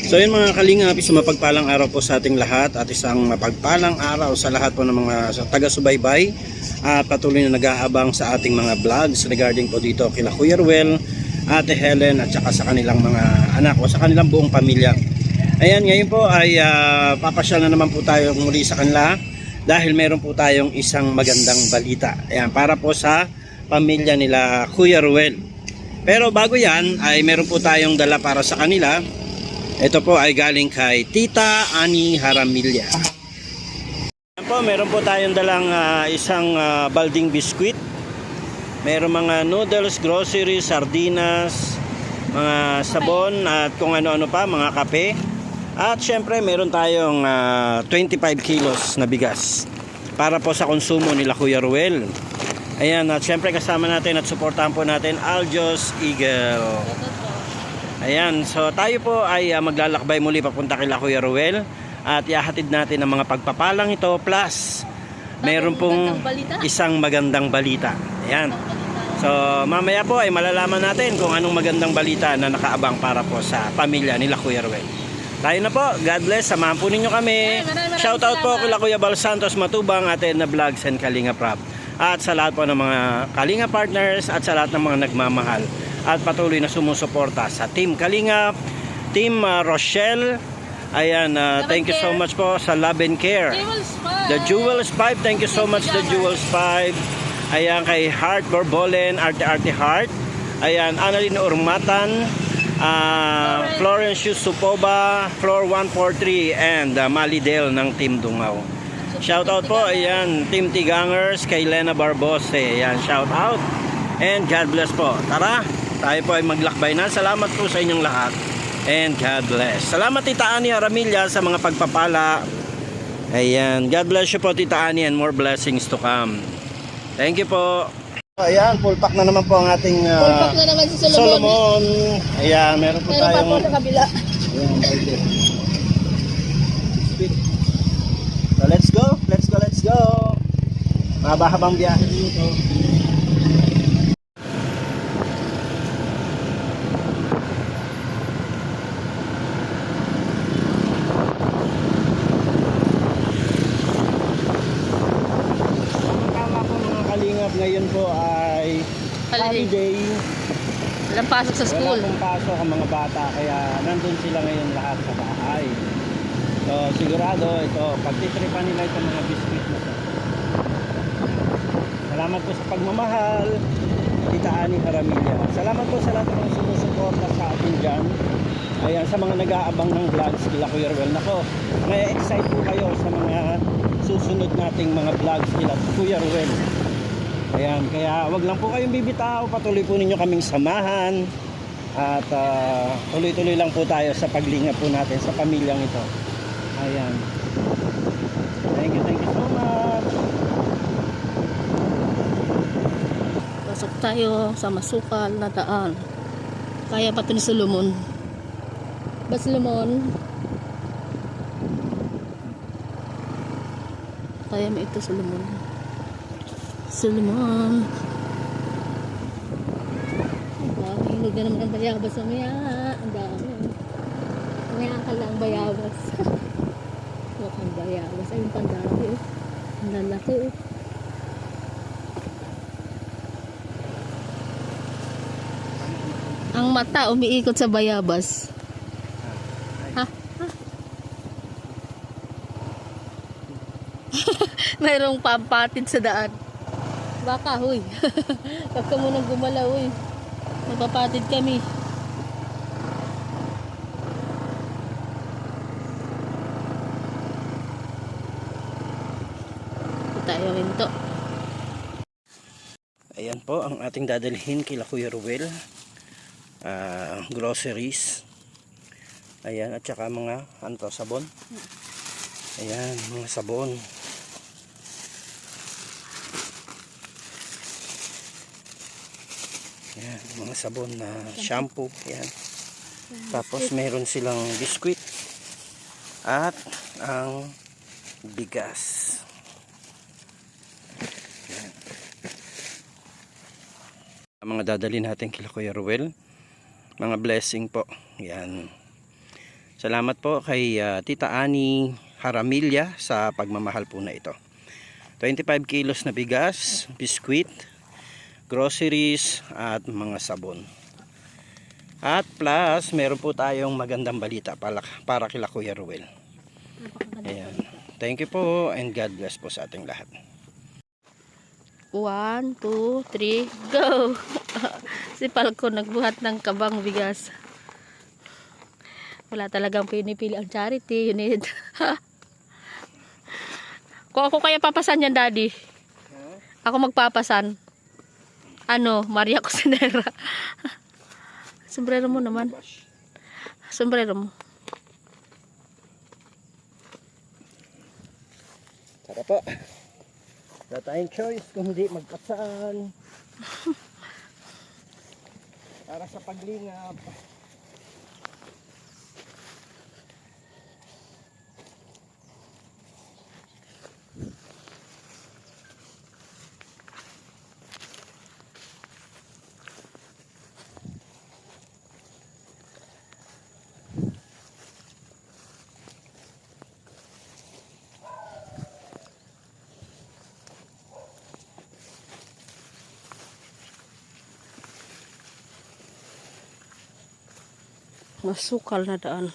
So yun mga kalingap, isang mapagpalang araw po sa ating lahat at isang mapagpalang araw sa lahat po ng mga taga-subaybay at patuloy na nag-aabang sa ating mga vlogs regarding po dito kila Kuya Ruel, Ate Helen at saka sa kanilang mga anak o sa kanilang buong pamilya. Ayan, ngayon po ay papasyal na naman po tayo muli sa kanila dahil meron po tayong isang magandang balita. Ayan, para po sa pamilya nila Kuya Ruel. Pero bago yan ay meron po tayong dala para sa kanila. Ito po ay galing kay Tita Ani Haramilla. Ayan po, meron po tayong dalang isang balding biskwit. Meron mga noodles, groceries, sardinas, mga sabon at kung ano-ano pa, mga kape. At syempre meron tayong 25 kilos na bigas para po sa konsumo nila Kuya Ruel. Ayan, at syempre kasama natin at suportahan po natin Aljos Eagle. Ayan, so tayo po ay maglalakbay muli papunta kila Kuya Ruel at ihahatid natin ang mga pagpapalang ito plus meron pong isang magandang balita. Ayan. So mamaya po ay malalaman natin kung anong magandang balita na nakaabang para po sa pamilya nila Kuya Ruel. Tayo na po, God bless, samahan po ninyo kami. Shoutout po kila Kuya Bal Santos Matubang, Ate Edna Vlogs and Kalinga Prab. At sa lahat po ng mga Kalinga partners at sa lahat ng mga nagmamahal at patuloy na sumusuporta sa Team Kalinga, Team Rochelle. Ayan, thank you so much po sa Love and Care. The Jewels 5, thank you so much The Jewels 5. Ayan, kay Heart Borbolen, Arte Heart. Ayan, Annalyn Urmatan, Florence Supoba, Floor 143 and Malidel ng Team Dungaw. Shoutout po, ayan, Team Tigangers, kay Lena Barbose. Ayan, shoutout. And God bless po. Tara, tayo po ay maglakbay na. Salamat po sa inyong lahat. And God bless. Salamat Tita Ani Haramilla sa mga pagpapala. Ayan, God bless you po Tita Ani and more blessings to come. Thank you po. Ayan, full pack na naman po ang ating full pack na naman si Solomon. Ayan, meron po tayong pa po sa kabila. Ayan, so let's go, let's go. Mahaba-habang biyahe dito. Ngayon po ay holiday. Walang pasok sa school. Walang pasok ang mga bata kaya nandun sila ngayon lahat sa bahay. So sigurado ito, pagtitripan nila itong mga biscuit na ito. Salamat po sa pagmamahal, Tita Ani Haramilla. Salamat po sa lahat ng sumusuporta sa atin dyan. Ayan, sa mga nag-aabang ng vlogs kila Kuya Ruel. Nako, may excite po kayo sa mga susunod nating mga vlogs kila Kuya Ruel. Ayan, kaya wag lang po kayong bibitaw, patuloy po ninyo kaming samahan at tuloy-tuloy lang po tayo sa paglinga po natin sa pamilyang ito. Ayan. Thank you so much. Pasok tayo sa masukal na daan. Kaya pa ito ni Solomon. Ba Solomon? Kaya mo ito Solomon. Solomon. Ang dami. Hinog na naman ang bayabas mamaya. Ang dami. Mamaya ka lang bayabas. Huwag ang bayabas. Ayun pa ang dami. Ang lalaki. Ang mata umiikot sa bayabas. Ha? Mayroong pampatid sa daan. Baka, huy. Huwag ka munang gumalaw, huy. Magpapatid kami. Ito tayo minto. Ayan po ang ating dadalhin kila Kuya Ruel. Groceries. Ayan, at saka mga sabon. Ayan, mga sabon. Ayan, mga sabon na shampoo. Ayan. Tapos meron silang biskwit at ang bigas. Ayan. Ang mga dadalhin natin kila Kuya Ruel, mga blessing po. Ayan. Salamat po kay Tita Ani Haramilya sa pagmamahal po na ito. 25 kilos na bigas, biskwit, groceries at mga sabon. At plus, meron po tayong magandang balita para kila Kuya Ruel. Ayan. Thank you po and God bless po sa ating lahat. 1, 2, 3, go! Si Falcon nagbuhat ng kabang bigas. Wala talagang pinipili ang charity. You need. Kung ako kaya papasan yan, Daddy. Ako magpapasan. Maria Cusinera. Sombrero mo naman. Sombrero mo. Tara po. Wala tayong choice kung hindi magpasan. Para sa paglingap. Masukal na daan.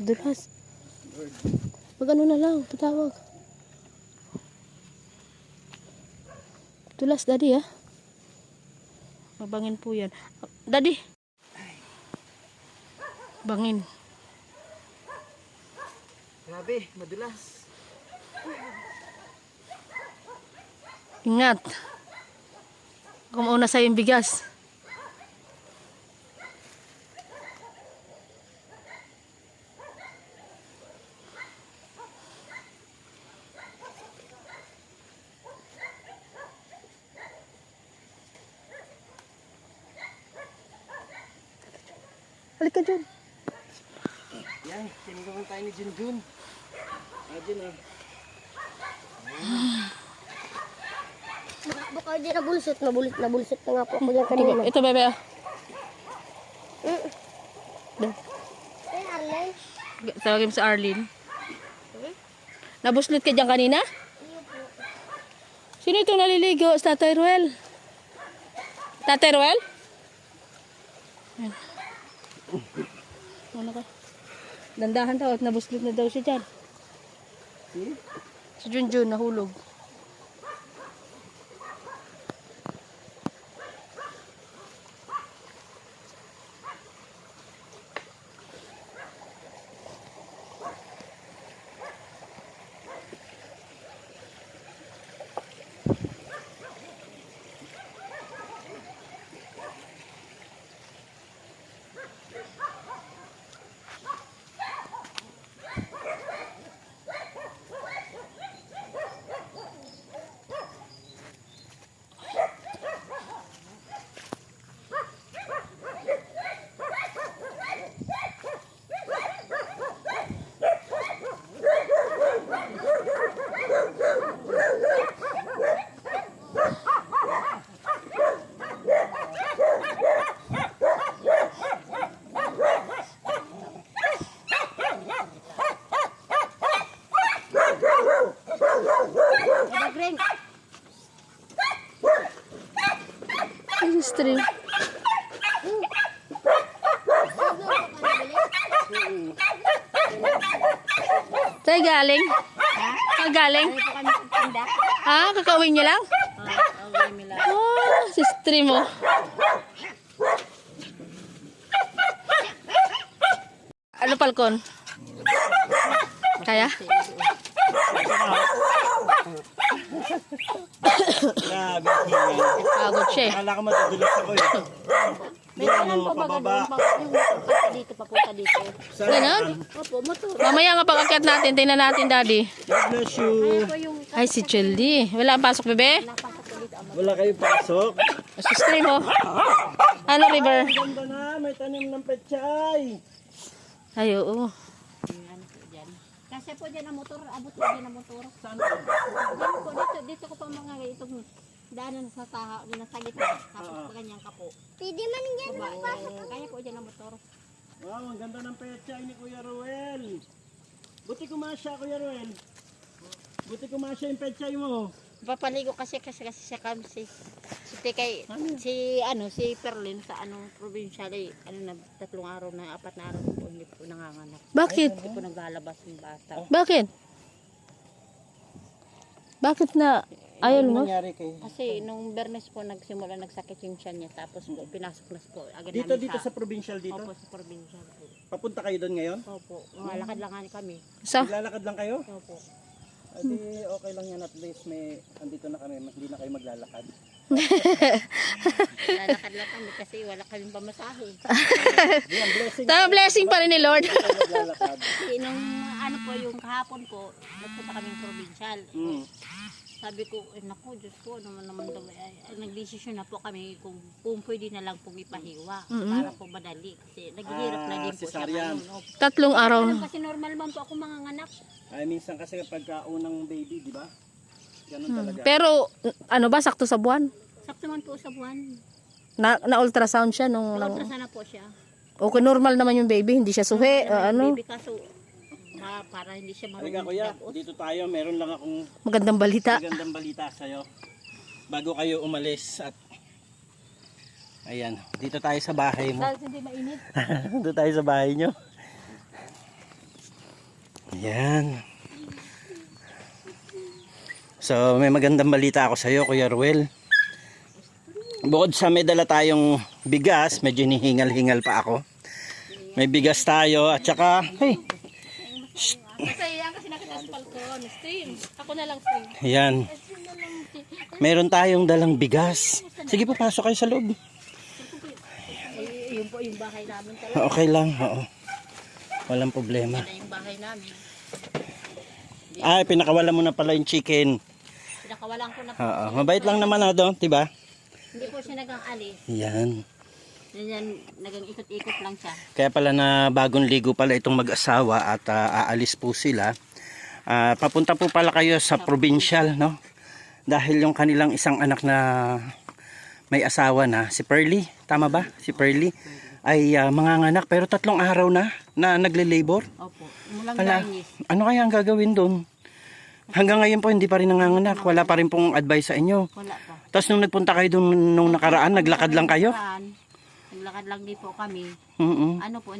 Dulas. Mag-ano na lang, patawag. Dulas, Daddy, ah. Mabangin po yan. Daddy. Bangin. Grabe, madulas. Ingat. Kumauna sa'yo yung bigas. Halika dyan. Yan, sinigawan tayo ni Junjun. Jun, ah. Baka di nabulsot na nga po ako yan kanina. Ito, bebe. Ay, Arlen. Tawagin mo sa Arlene. Nabuslit ka dyan kanina? Sino itong naliligo? Sa Tatay Ruel? Tatay Ruel? Ayan. Ano ka? Dandahan daw at nabuslit na daw siya dyan. Si Junjun nahulog. Stream. Saan galing? Saan galing? Kakawin niyo lang? Si stream mo. Ano, Falcon? Kaya? Grabe, hingal. Pagod siya eh. Akala ko matudulas ako eh. May kanan po ba pababa. ganun? Yung papunta dito, papunta dito. Ganon? Opo, motor. Mamaya nga pag-akyat natin, tingnan natin, Daddy. God bless you. Ito yung Ay, si Childi. Wala ang pasok, bebe? napasok ko dito. Wala kayo pasok. Sa stream, oh. Ano, River? Ganda na, may tanim ng pechay. Ay, oo. Kasi po dyan ang motor, abot po dyan ang motor. Saan? Dyan po, dito ko pa mga itong daanan sa taha, nasa gitna. Tapos pa ganyan ka po. Pwede man yan magpasok. Kaya po dyan ang motor. Wow, ang ganda ng pechay ni Kuya Ruel. Buti kumasya, Kuya Ruel. Buti kumasya yung pechay mo. Papaligo kasi siya kami si Perlin sa anong probinsya ay na 3 araw na 4 na araw po hindi po nanganganak. Bakit? Hindi po naglalabas yung bata. Bakit? Bakit na ayaw mo? Nangyari kay... Kasi nung Bernes po nagsimula nagsakit yung tiyan niya tapos po pinasok na po agad Dito, namin dito sa provincial dito? Opo, sa probinsya po. Papunta kayo doon ngayon? Opo, lakad lang kami. Sa? Maglalakad lang kayo? Opo. Adi, okay lang yan, at least may andito na kami, hindi na kayo maglalakad. Lalakad lang kami kasi wala kaming pamasahe. Yan, blessing. Tama, blessing pa rin ni Lord. Kayo maglalakad. Kasi nung ano po yung kahapon po, nagpunta kaming provincial. Mm. Sabi ko, naku, Diyos ko, naman daw, nagdesisyon na po kami kung pwede na lang pong ipahiwa para po madali. Kasi naghihirap na din po siya. cesarean. Ngayon, opo. 3 araw na. Kasi normal man po ako manganganak. Ay, minsan kasi kapag unang baby, di ba? Ganun talaga. Pero, ano ba, sakto sa buwan? Sakto man po sa buwan. Na-ultrasound siya nung... Ultrasound na po siya. Okay, normal naman yung baby, hindi siya suhe, ano. Baby kaso, para hindi siya Halika marunong kuya, tapos. dito tayo, meron lang akong Magandang balita. magandang balita sa'yo. Bago kayo umalis at... Ayan, dito tayo sa bahay mo. Dahil hindi mainit. Dito tayo sa bahay nyo. Ayan. So, may magandang balita ako sa'yo, Kuya Ruel. Bukod sa may dala tayong bigas, medyo nihingal-hingal pa ako. May bigas tayo at saka, hey, Kasi yan kasi nakita sa balkon. Stream. Ako na lang stream. ayan. Meron tayong dalang bigas. Sige po, pasok kayo sa loob. Yun po yung bahay namin talaga. Okay lang, oo. Walang problema. Na yung bahay namin. Ay, pinakawala mo na pala yung chicken. Pinakawalan ko na po. Oo, mabait lang naman do, diba? Hindi po siya nagang alis. Yan. Yan, nagang ikot-ikot lang siya. Kaya pala na bagong ligo pala itong mag-asawa at aalis po sila. Papunta po pala kayo sa provincial, no? Dahil yung kanilang isang anak na may asawa na, si Pearly, tama ba? Si Pearly ay manganganak pero 3 araw na nagle-labor. Opo. Mulang Hala, Darnis. ano kaya ang gagawin doon? Hanggang ngayon po hindi pa rin nanganganak. Wala pa rin pong advice sa inyo. Wala pa. Tapos nung nagpunta kayo doon nung nakaraan, naglakad lang kayo? Naglakad lang din po kami. Ano po,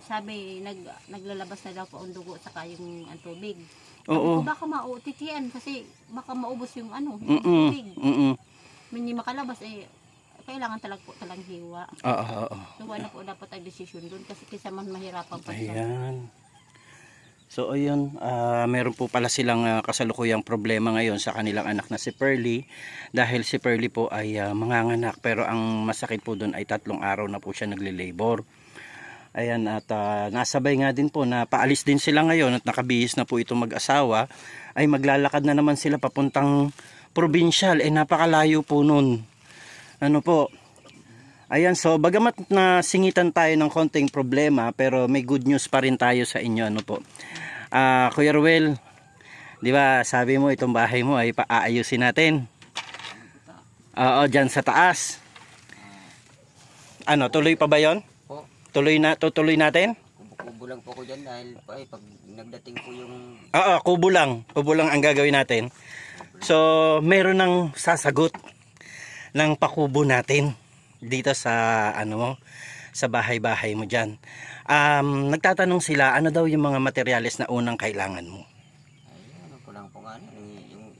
sabi, naglalabas na daw po ang dugo saka yung ang tubig. Oo. Sabi ko, baka mautitian kasi baka maubos yung ano, yung tubig. Hindi makalabas kailangan talang hiwa. Oo. So ano po dapat ang desisyon doon kasi kaysa man mahirapan pa siya. Ayan. So ayun, meron po pala silang kasalukuyang problema ngayon sa kanilang anak na si Pearly. Dahil si Pearly po ay manganganak pero ang masakit po doon ay 3 araw na po siya nagle-labor. Ayan, at nasabay nga din po na paalis din sila ngayon at nakabihis na po itong mag-asawa. Ay maglalakad na naman sila papuntang provincial. Napakalayo po nun. Ano po? Ayan, so bagamat na singitan tayo ng konting problema pero may good news pa rin tayo sa inyo. Ano po? Kuya Ruel, di ba sabi mo itong bahay mo ay paaayusin natin? Oo, dyan sa taas. Ano, tuloy pa ba yon? Tutuloy natin? Kubo lang po ko dyan dahil pag nagdating po yung... Oo, kubo lang ang gagawin natin. So, meron ng sasagot ng pakubo natin dito sa sa bahay-bahay mo dyan. Nagtatanong sila ano daw yung mga materyales na unang kailangan mo. Ay, ano ko lang po nga, yung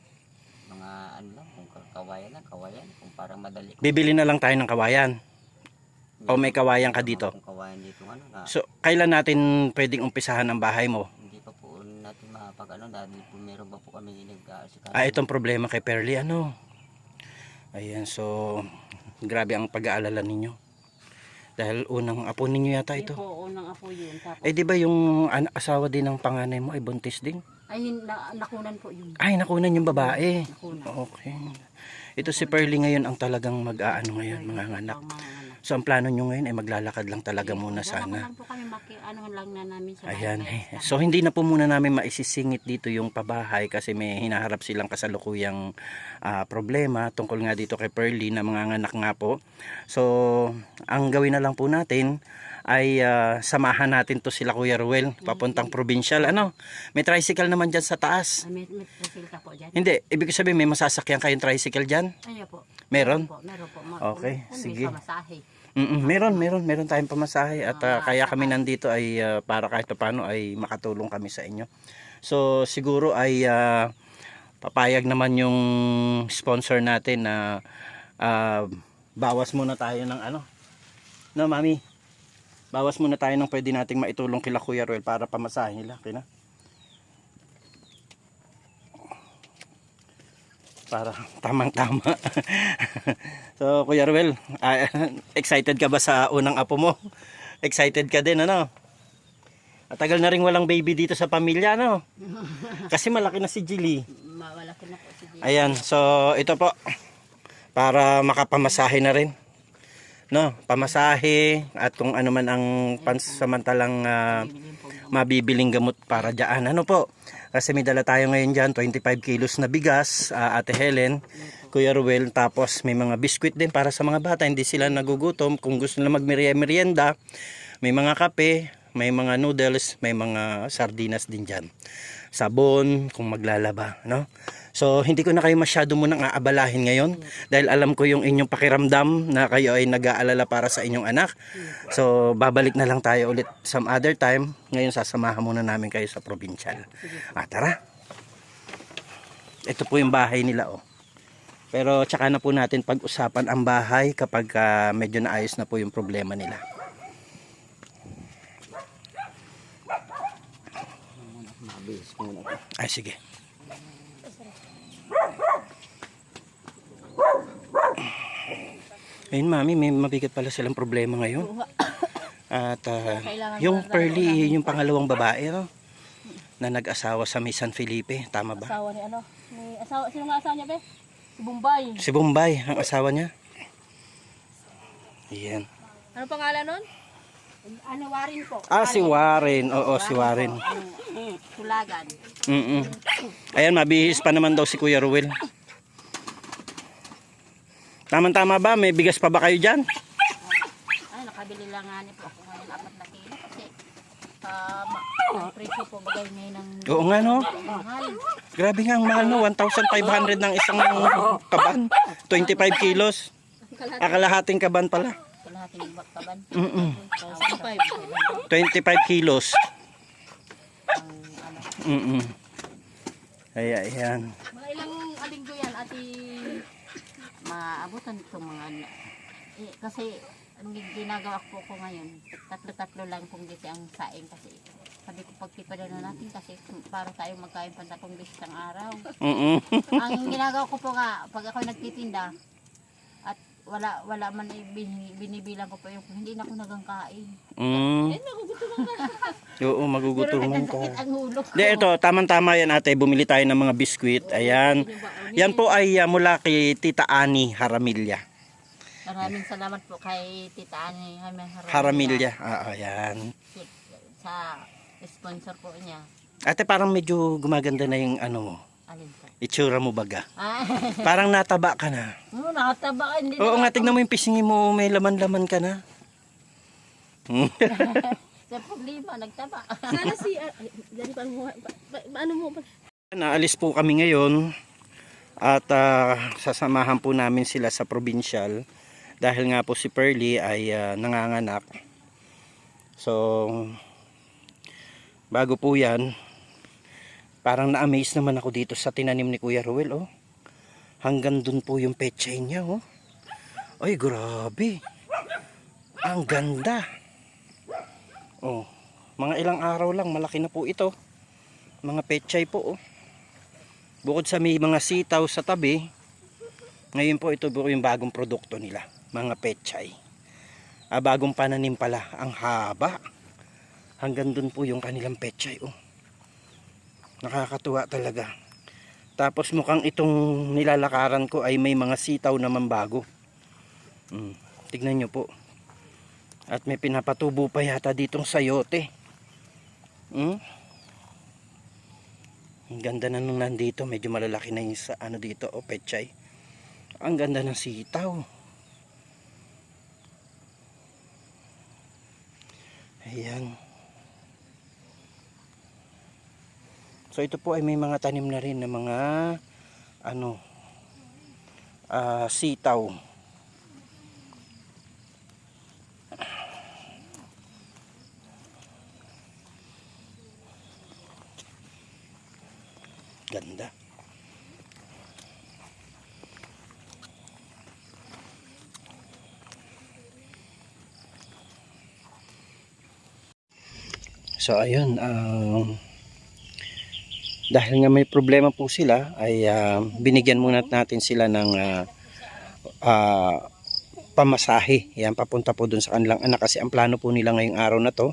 mga ano lang, kung kawayan, kung parang madali. Bibili na lang tayo ng kawayan. O may kawayan ka dito. Kung kawayan dito, ano na, So, kailan natin pwedeng umpisahan ang bahay mo? hindi pa po natin mapag ano, dahil po meron ba po kami nag-aasikaso. Itong problema kay Pearly, ano? Ayan, so grabe ang pag-aalala ninyo. Dahil unang apo ninyo yata Yun ito. po, unang apo yun. Tapos, Di ba yung asawa din ng panganay mo ay buntis din? ay, nakunan po yun. Ay, nakunan yung babae. Nakunan. Okay. Ito si Pearly ngayon ang talagang mag-aano ngayon, mga anak. Ang mga anak. So ang plano nyo ngayon ay maglalakad lang talaga muna Wala sana. lang po kami ano lang na namin sa Ayan bahay. So hindi na po muna namin maisisingit dito yung pabahay kasi may hinaharap silang kasalukuyang problema tungkol nga dito kay Pearly na mga anak nga po. So ang gawin na lang po natin ay samahan natin to sila Kuya Ruel papuntang provincial. Ano? May tricycle naman dyan sa taas. May resilta po dyan. Hindi, ibig sabihin may masasakyan kayong tricycle dyan? Ayun po. Meron? Meron po. Okay, Kung sige. May pamasahe. Meron tayong pamasahe at kaya kami nandito ay para kahit paano ay makatulong kami sa inyo. So siguro ay papayag naman yung sponsor natin na bawas muna tayo ng ano. No, Mami? Bawas muna tayo ng pwede nating maitulong kila Kuya Ruel para pamasahe nila, okay na? Para tamang-tama. So, Kuya Ruel, excited ka ba sa unang apo mo? Excited ka din, ano? Matagal na rin walang baby dito sa pamilya, ano? Kasi malaki na si Jilly. Malaki na po si Jay. Ayan, so ito po. Para makapamasahe na rin. No, pamasahe at kung ano man ang pansamantalang mabibiling gamot para diyan. Ano po? Kasi may dala tayo ngayon dyan, 25 kilos na bigas, Ate Helen, Kuya Ruel, tapos may mga biskwit din para sa mga bata, hindi sila nagugutom. Kung gusto nila magmerienda, may mga kape, may mga noodles, may mga sardinas din dyan. Sabon, kung maglalaba, no? So, hindi ko na kayo masyado munang aabalahin ngayon dahil alam ko yung inyong pakiramdam na kayo ay nag-aalala para sa inyong anak. So, babalik na lang tayo ulit some other time. Ngayon, sasamahan muna namin kayo sa provincial. Tara. Ito po yung bahay nila, oh. Pero, tsaka na po natin pag-usapan ang bahay kapag medyo naayos na po yung problema nila. Ay, sige. Ayun, Mami, may mabigat pala silang problema ngayon. At yung Pearly, yung pangalawang babae, no? Na nag-asawa sa May San Felipe, tama ba? Asawa ni ano? May asawa, sino nga asawa niya, be? Si Bombay. Si Bombay, ang asawa niya. Ayan. Ano pangalan nun? Ano, Warren po. Si Warren. Oo, si Warren. Tulagan. Ayan, mabihis pa naman daw si Kuya Ruel. Tama-tama ba? May bigas pa ba kayo dyan? Ay, nakabili lang nga niya po ako ngayon 4 na kilo kasi ang presyo po bagay ngayon ng Oo nga, no? mahal. Grabe nga ang mahal, no? 1,500 ng isang kaban. 25 kilos. Kalahating kaban pala. Kalahating kaban. 25 kilos. Ayan. Mga ilang alinggo yan, ati maabutan itong mga kasi ang ginagawa ko ngayon, 3 lang pong dito ang saing kasi sabi ko pagtipada na natin kasi para tayo magkain pa 3 beses ang araw. Ang ginagawa ko po nga, pag ako nagtitinda at wala man binibilang ko pa yung hindi na ako nagangkain. Oo, magugutuman ka. Sakit ang ulo ko. Di, ito, tamang-tama yan ate. Bumili tayo ng mga biskwit. Ayan. Yan po ay mula kay Tita Ani Haramilya. Maraming salamat po kay Tita Ani Haramilya. Ayan. Sa sponsor po niya. Ate, parang medyo gumaganda na yung ano mo. Alin po? Itsura mo baga. Ah, Parang nataba ka na. nakataba ka. Hindi Oo nga, tignan mo yung pisngi mo. May laman-laman ka na. Sa problema, nagtaba. Sana si... Ano mo ba? Naalis po kami ngayon at sasamahan po namin sila sa provincial dahil nga po si Pearly ay nanganganak. So bago po yan, parang na-amaze naman ako dito sa tinanim ni Kuya Ruel, oh. Hanggang dun po yung pechay niya, oh. Ay, grabe. Ang ganda. Oh, mga ilang araw lang malaki na po ito. mga pechay po, oh. Bukod sa may mga sitaw sa tabi, ngayon po ito po yung bagong produkto nila, mga pechay. Bagong pananim pala, ang haba. Hanggang dun po yung kanilang pechay, oh. Nakakatuwa talaga. Tapos mukhang itong nilalakaran ko ay may mga sitaw naman bago. Tignan nyo po. At may pinapatubo pa yata ditong sayote. Ang ganda na nung nandito. Medyo malalaki na yung sa ano dito, o pechay. Ang ganda ng sitaw. Ayan. So ito po ay may mga tanim na rin na mga sitaw. Ganda. So ayun, dahil nga may problema po sila ay binigyan muna natin sila ng pamasahe. Yan, papunta po dun sa kanilang anak kasi ang plano po nila ngayong araw na to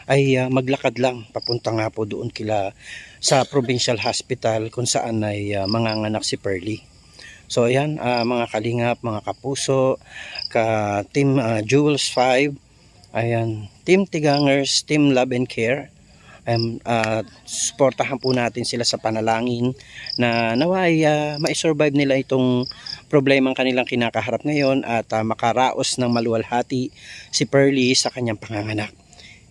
ay maglakad lang papunta nga po doon kila sa provincial hospital kung saan ay manganganak si Pearly. So ayan, mga kalingap, mga kapuso, ka Team Jewels 5, ayan, Team Tigangers, Team Love and Care, suportahan po natin sila sa panalangin na naway ma-survive nila itong problemang kanilang kinakaharap ngayon at makaraos ng maluwalhati si Pearly sa kanyang panganganak.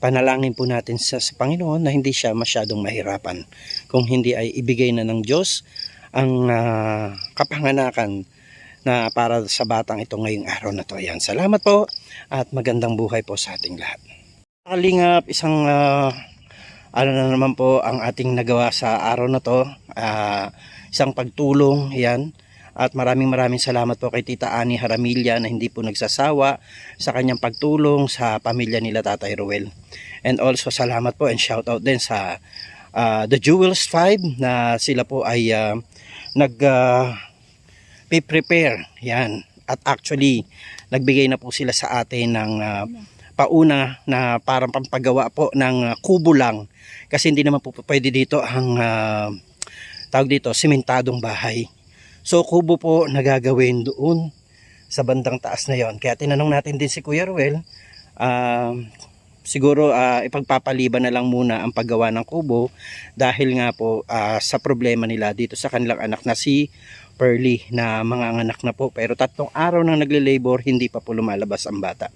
Panalangin po natin sa Panginoon na hindi siya masyadong mahirapan. Kung hindi ay ibigay na ng Diyos ang kapanganakan na para sa batang ito ngayong araw na to. Ayan, salamat po at magandang buhay po sa ating lahat. Kalingap, isang ano na naman po ang ating nagawa sa araw na to. Isang pagtulong, yan. At maraming salamat po kay Tita Ani Haramilla na hindi po nagsasawa sa kanyang pagtulong sa pamilya nila Tatay Ruel. And also salamat po and shout out din sa The Jewels 5 na sila po ay prepare. Yan. At actually nagbigay na po sila sa atin ng pauna na parang pampagawa po ng kubo lang. Kasi hindi naman po pwede dito ang tawag dito, simentadong bahay. So kubo po nagagawin doon sa bandang taas na yon. Kaya tinanong natin din si Kuya Ruel, siguro ipagpapaliban na lang muna ang paggawa ng kubo dahil nga po sa problema nila dito sa kanilang anak na si Pearly na mga anak na po. Pero 3 araw nang nagle-labor, hindi pa po lumalabas ang bata.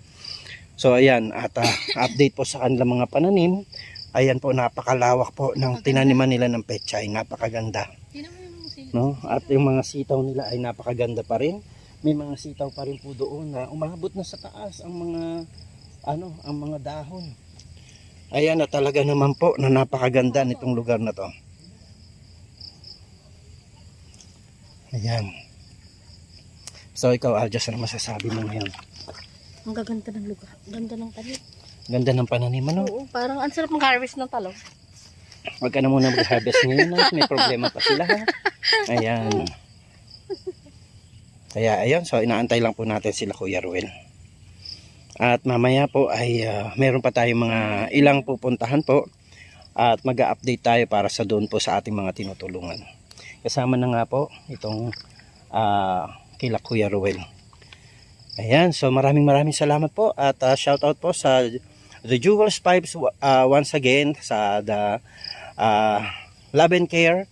So ayan, at update po sa kanilang mga pananim. Ayan po, napakalawak po ng tinaniman nila ng pechay, napakaganda. No? At yung mga sitaw nila ay napakaganda pa rin. May mga sitaw pa rin po doon na umabot na sa taas ang mga ang mga dahon. Ayan, na talaga naman po na napakaganda nitong lugar na to. Ayan. So ikaw, Aljos, ano masasabi mo ngayon? Ang gaganda ng lugar. Ganda ng tanim. Ganda ng pananim, ano? Oo, parang ang sarap mag-harvest ng talong. Huwag ka na muna mag-harvest ngayon, ha? May problema pa sila, ha? Ayan. Kaya ayun, so inaantay lang po natin sila Kuya Ruel. At mamaya po ay meron pa tayong mga ilang pupuntahan po at mag-a-update tayo para sa doon po sa ating mga tinutulungan. Kasama na nga po itong kila Kuya Ruel. Ayan, so maraming salamat po at shout out po sa The Jewels 5 once again, sa the Love and Care,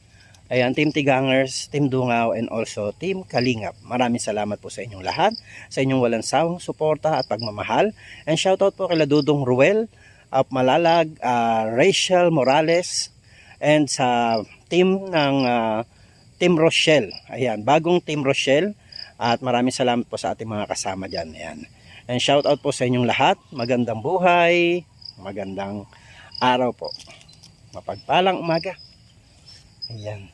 ayan, Team Tigangers, Team Dungaw, and also Team Kalingap. Maraming salamat po sa inyong lahat, sa inyong walang sawang suporta at pagmamahal. And shout out po kay Dudong Ruel of Malalag, Rachel Morales, and sa team ng Team Rochelle. Ayan, bagong Team Rochelle. At maraming salamat po sa ating mga kasama dyan. Ayan. And shout out po sa inyong lahat. Magandang buhay, magandang araw po. Mapagpalang umaga. Ayan.